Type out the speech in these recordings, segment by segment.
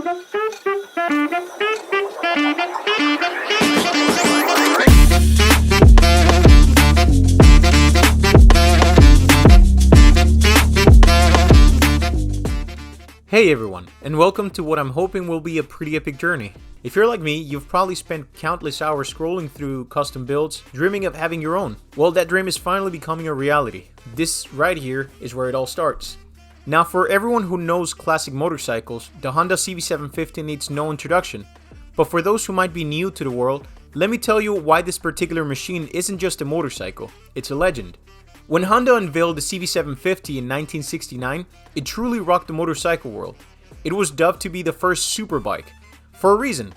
Hey everyone, and welcome to what I'm hoping will be a pretty epic journey. If you're like me, you've probably spent countless hours scrolling through custom builds, dreaming of having your own. Well, that dream is finally becoming a reality. This right here is where it all starts. Now, for everyone who knows classic motorcycles, the Honda CB750 needs no introduction. But for those who might be new to the world, let me tell you why this particular machine isn't just a motorcycle, it's a legend. When Honda unveiled the CB750 in 1969, it truly rocked the motorcycle world. It was dubbed to be the first superbike, for a reason.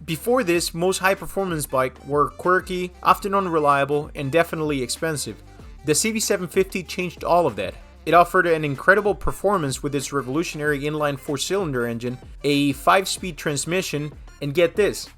Before this, most high-performance bikes were quirky, often unreliable, and definitely expensive. The CB750 changed all of that. It offered an incredible performance with its revolutionary inline 4-cylinder engine, a 5-speed transmission, and get this,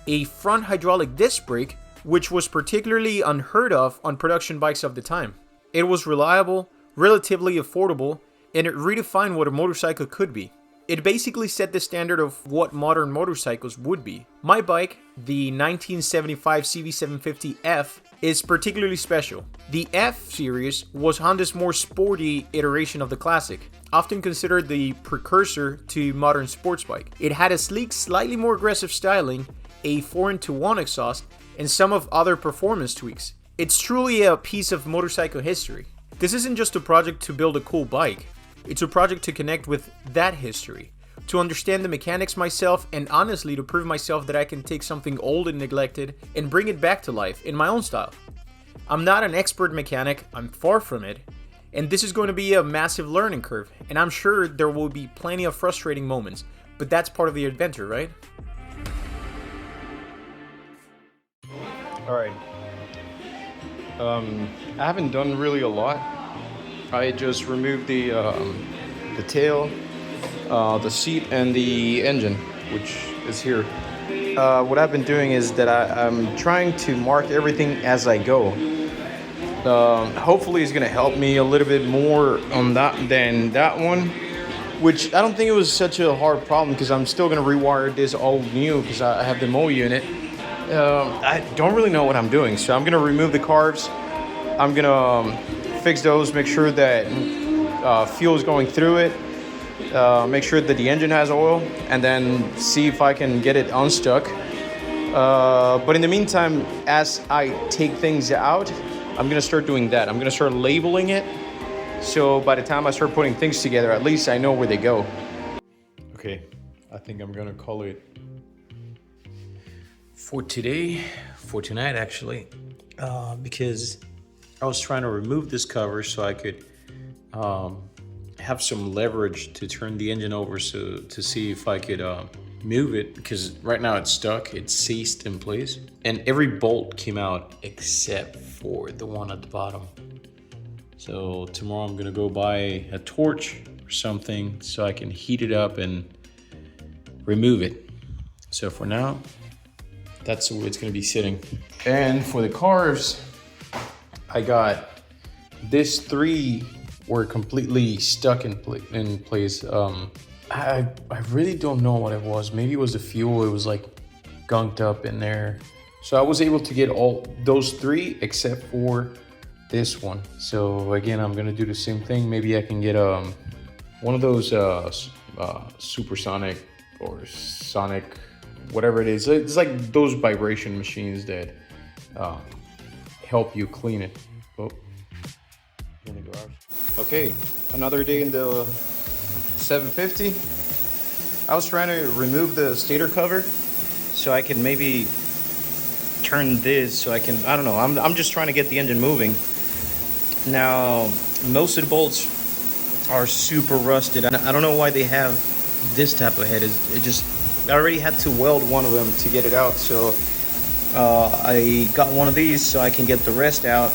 a front hydraulic disc brake, which was particularly unheard of on production bikes of the time. It was reliable, relatively affordable, and it redefined what a motorcycle could be. It basically set the standard of what modern motorcycles would be. My bike, the 1975 CB750F, is particularly special. The F series was Honda's more sporty iteration of the classic, often considered the precursor to modern sports bike. It had a sleek, slightly more aggressive styling, a 4-into-1 exhaust, and some of other performance tweaks. It's truly a piece of motorcycle history. This isn't just a project to build a cool bike, it's a project to connect with that history, to understand the mechanics myself, and honestly to prove myself that I can take something old and neglected and bring it back to life in my own style. I'm not an expert mechanic, I'm far from it, and this is going to be a massive learning curve, and I'm sure there will be plenty of frustrating moments, but that's part of the adventure, right? Alright. I haven't done really a lot. I just removed the tail, the seat, and the engine, which is here. What I've been doing is that I'm trying to mark everything as I go. Hopefully it's going to help me a little bit more on that than that one, which I don't think it was such a hard problem because I'm still going to rewire this all new because I have the Mo unit. I don't really know what I'm doing, so I'm going to remove the carbs. I'm going to fix those, make sure that fuel is going through it, make sure that the engine has oil, and then see if I can get it unstuck. But in the meantime, as I take things out, I'm going to start doing that. I'm going to start labeling it, so by the time I start putting things together, at least I know where they go. Okay, I think I'm going to call it for tonight actually, because I was trying to remove this cover so I could have some leverage to turn the engine over to see if I could move it, because right now it's stuck, it's seized in place, and every bolt came out except for the one at the bottom. So tomorrow I'm gonna go buy a torch or something so I can heat it up and remove it. So for now, that's the way it's gonna be sitting. And for the carbs, I got this 3 were completely stuck in place. I really don't know what it was. Maybe it was the fuel. It was like gunked up in there. So I was able to get all those 3 except for this one. So again, I'm gonna do the same thing. Maybe I can get one of those supersonic or sonic, whatever it is. It's like those vibration machines that help you clean it. Oh, in the garage. Okay, another day in the 750. I was trying to remove the stator cover so I can maybe turn this so I can, I don't know, I'm just trying to get the engine moving. Now, most of the bolts are super rusted. I don't know why they have this type of head. I already had to weld one of them to get it out, so I got one of these so I can get the rest out.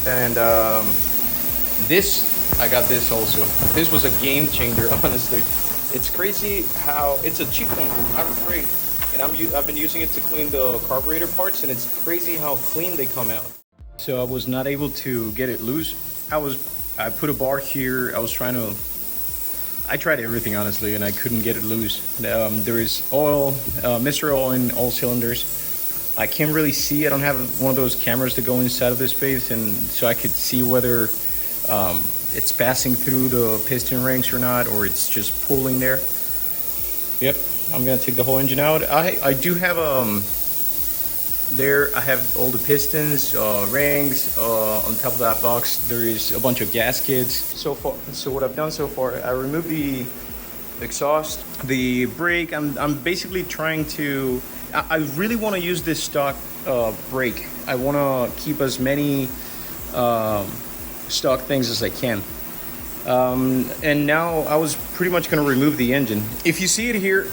And I got this also. This was a game changer, honestly. It's crazy how it's a cheap one, I'm afraid, and I've been using it to clean the carburetor parts, and it's crazy how clean they come out. So I was not able to get it loose. I put a bar here. I was trying to I tried everything honestly, and I couldn't get it loose. There is oil, mystery oil in all cylinders. I can't really see. I don't have one of those cameras that go inside of this space, and so I could see whether it's passing through the piston rings or not, or it's just pulling there. Yep, I'm gonna take the whole engine out. I do have there I have all the pistons, rings. On top of that box there is a bunch of gaskets. So what I've done so far, I removed the exhaust, the brake. I'm basically trying to, I really want to use this stock brake. I want to keep as many stock things as I can. And now I was pretty much going to remove the engine. If you see it here,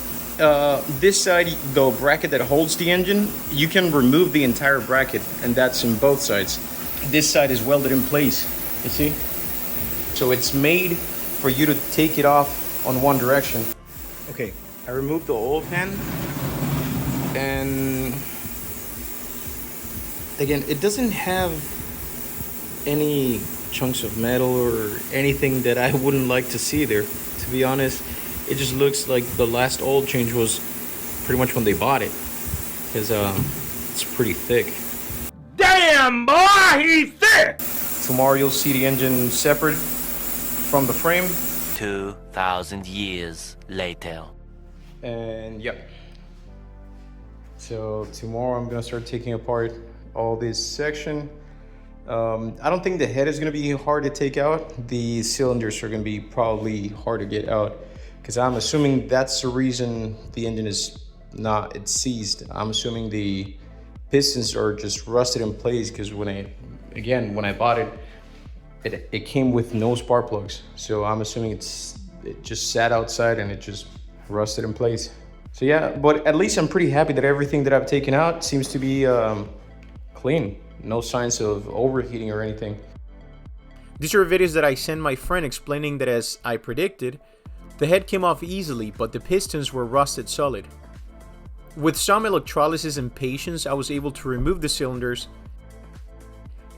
this side, the bracket that holds the engine, you can remove the entire bracket, and that's in both sides. This side is welded in place, you see? So it's made for you to take it off on one direction. Okay, I removed the oil pan, and again, it doesn't have any chunks of metal or anything that I wouldn't like to see there, to be honest. It just looks like the last oil change was pretty much when they bought it, because it's pretty thick. Damn, boy, he's thick! Tomorrow you'll see the engine separate from the frame. 2,000 years later. And yep. So tomorrow I'm gonna start taking apart all this section. I don't think the head is gonna be hard to take out. The cylinders are gonna be probably hard to get out, because I'm assuming that's the reason the engine is not, it's seized. I'm assuming the pistons are just rusted in place, because when I bought it, it came with no spark plugs. So I'm assuming it just sat outside and it just rusted in place. So yeah, but at least I'm pretty happy that everything that I've taken out seems to be clean. No signs of overheating or anything. These are videos that I sent my friend explaining that, as I predicted, the head came off easily, but the pistons were rusted solid. With some electrolysis and patience, I was able to remove the cylinders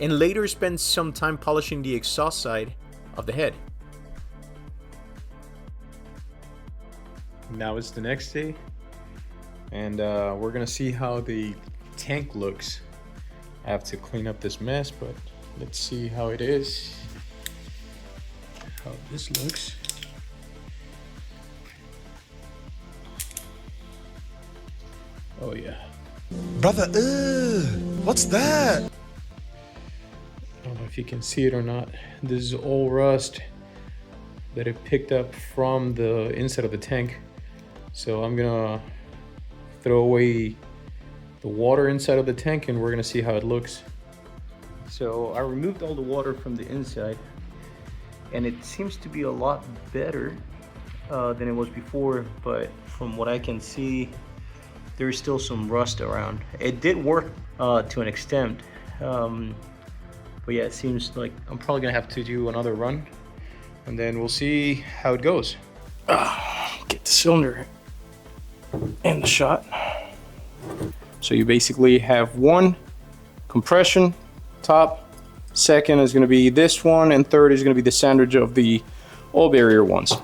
and later spend some time polishing the exhaust side of the head. Now it's the next day, and we're gonna see how the tank looks. I have to clean up this mess, but let's see how it is, how this looks. Oh yeah. Brother, what's that? I don't know if you can see it or not. This is all rust that it picked up from the inside of the tank. So I'm gonna throw away the water inside of the tank, and we're gonna see how it looks. So I removed all the water from the inside, and it seems to be a lot better than it was before, but from what I can see, there's still some rust around. It did work to an extent, but yeah, it seems like I'm probably gonna have to do another run, and then we'll see how it goes. Get the cylinder in the shot. So you basically have one compression top, second is going to be this one, and third is going to be the sandwich of the oil barrier ones.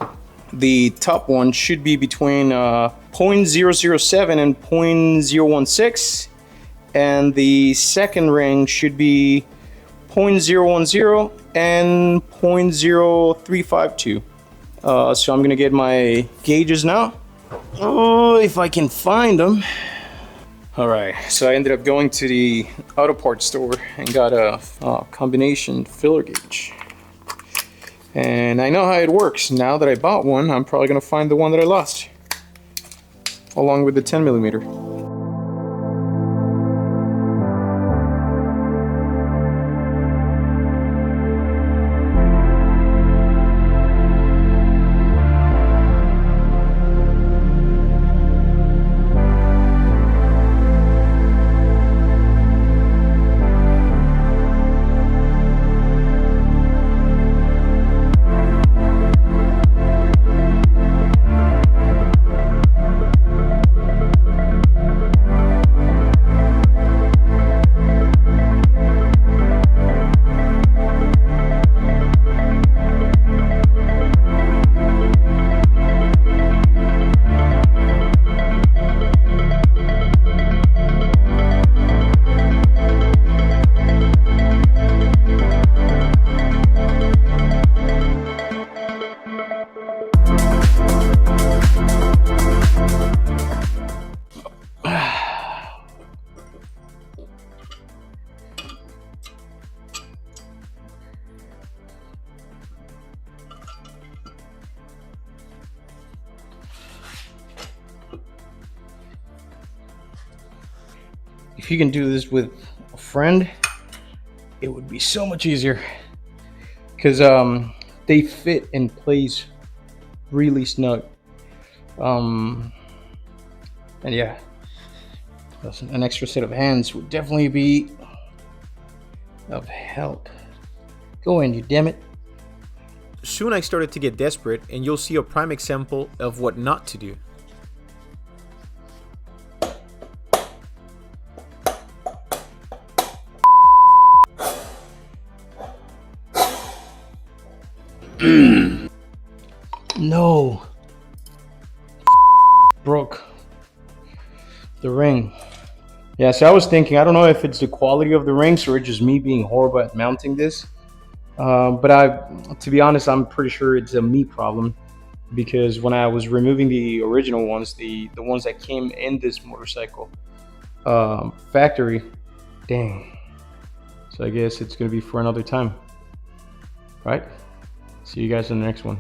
The top one should be between 0.007 and 0.016, and the second ring should be 0.010 and 0.0352. So I'm going to get my gauges now. Oh, if I can find them. All right, so I ended up going to the auto parts store and got a combination filler gauge. And I know how it works. Now that I bought one, I'm probably gonna find the one that I lost, along with the 10mm. if you can do this with a friend, it would be so much easier, because they fit in place really snug. And yeah, an extra set of hands would definitely be of help. Go in, you damn it. Soon I started to get desperate, and you'll see a prime example of what not to do. No. Broke the ring. Yeah, so I was thinking, I don't know if it's the quality of the rings or just me being horrible at mounting this. But to be honest, I'm pretty sure it's a me problem, because when I was removing the original ones, the ones that came in this motorcycle factory, dang. So I guess it's gonna be for another time, right? See you guys in the next one.